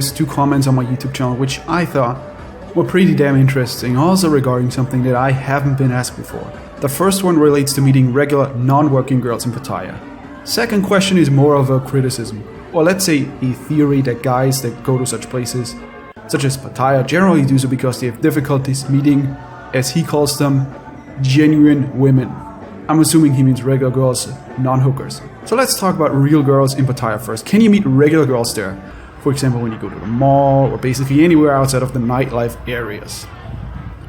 There's 2 comments on my YouTube channel which I thought were pretty damn interesting, also regarding something that I haven't been asked before. The first one relates to meeting regular non-working girls in Pattaya. Second question is more of a criticism, or let's say a theory that guys that go to such places, such as Pattaya, generally do so because they have difficulties meeting, as he calls them, genuine women. I'm assuming he means regular girls, non-hookers. So let's talk about real girls in Pattaya first. Can you meet regular girls there? For example, when you go to the mall or basically anywhere outside of the nightlife areas.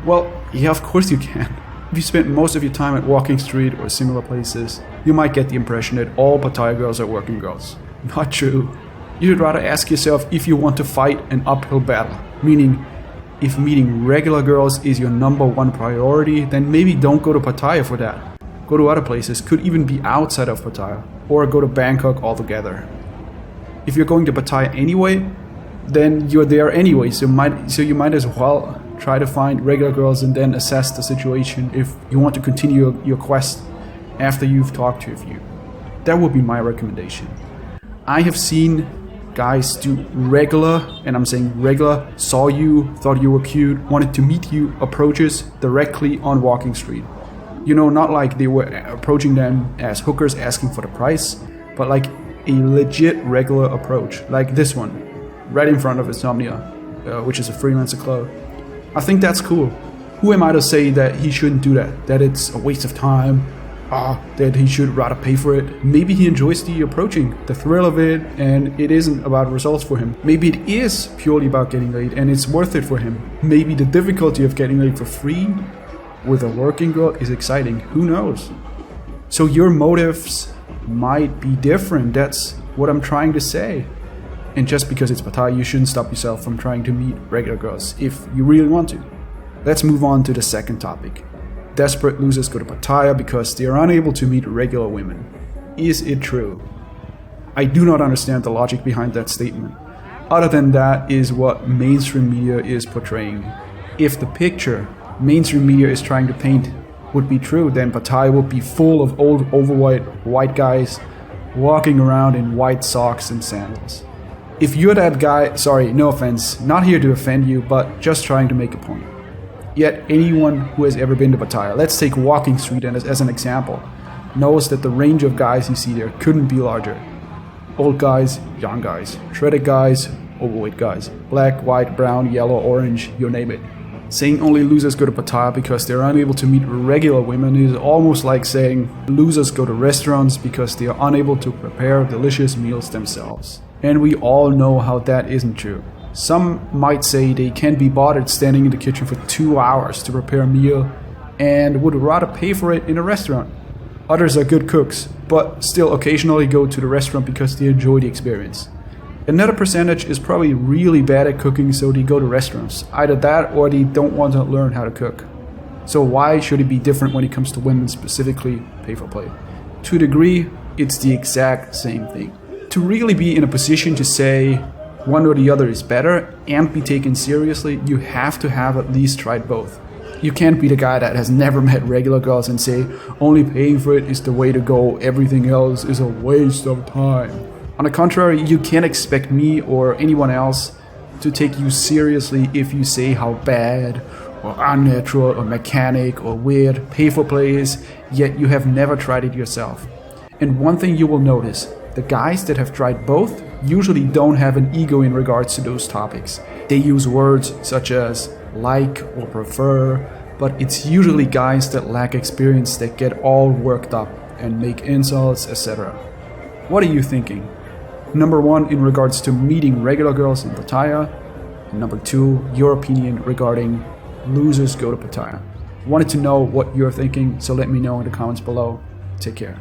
Well, yeah, of course you can. If you spend most of your time at Walking Street or similar places, you might get the impression that all Pattaya girls are working girls. Not true. You should rather ask yourself if you want to fight an uphill battle. Meaning, if meeting regular girls is your #1 priority, then maybe don't go to Pattaya for that. Go to other places, could even be outside of Pattaya, or go to Bangkok altogether. If you're going to Pattaya anyway, then you're there anyway, so you might as well try to find regular girls and then assess the situation if you want to continue your quest after you've talked to a few. That would be my recommendation. I have seen guys do regular, and I'm saying regular, saw you, thought you were cute, wanted to meet you, approaches directly on Walking Street. You know, not like they were approaching them as hookers asking for the price, but like a legit regular approach, like this one, right in front of Insomnia, which is a freelancer club. I think that's cool. Who am I to say that he shouldn't do that it's a waste of time, that he should rather pay for it? Maybe he enjoys the approaching, the thrill of it, and it isn't about results for him. Maybe it is purely about getting laid and it's worth it for him. Maybe the difficulty of getting laid for free with a working girl is exciting, who knows? So your motives might be different, that's what I'm trying to say. And just because it's Pattaya, you shouldn't stop yourself from trying to meet regular girls if you really want to. Let's move on to the second topic. Desperate losers go to Pattaya because they are unable to meet regular women. Is it true? I do not understand the logic behind that statement. Other than that is what mainstream media is portraying. If the picture mainstream media is trying to paint would be true, then Pattaya would be full of old overweight white guys walking around in white socks and sandals. If you're that guy, sorry, no offense, not here to offend you, but just trying to make a point. Yet anyone who has ever been to Pattaya, let's take Walking Street as an example, knows that the range of guys you see there couldn't be larger. Old guys, young guys, shredded guys, overweight guys, black, white, brown, yellow, orange, you name it. Saying only losers go to Pattaya because they're unable to meet regular women is almost like saying losers go to restaurants because they are unable to prepare delicious meals themselves. And we all know how that isn't true. Some might say they can't be bothered standing in the kitchen for 2 hours to prepare a meal and would rather pay for it in a restaurant. Others are good cooks, but still occasionally go to the restaurant because they enjoy the experience. Another percentage is probably really bad at cooking, so they go to restaurants. Either that or they don't want to learn how to cook. So why should it be different when it comes to women, specifically pay for play? To a degree, it's the exact same thing. To really be in a position to say one or the other is better and be taken seriously, you have to have at least tried both. You can't be the guy that has never met regular girls and say only paying for it is the way to go, everything else is a waste of time. On the contrary, you can't expect me or anyone else to take you seriously if you say how bad or unnatural or mechanic or weird pay for play is, yet you have never tried it yourself. And one thing you will notice, the guys that have tried both usually don't have an ego in regards to those topics. They use words such as like or prefer, but it's usually guys that lack experience that get all worked up and make insults, etc. What are you thinking? Number 1, in regards to meeting regular girls in Pattaya. And number 2, your opinion regarding losers go to Pattaya. Wanted to know what you're thinking, so let me know in the comments below. Take care.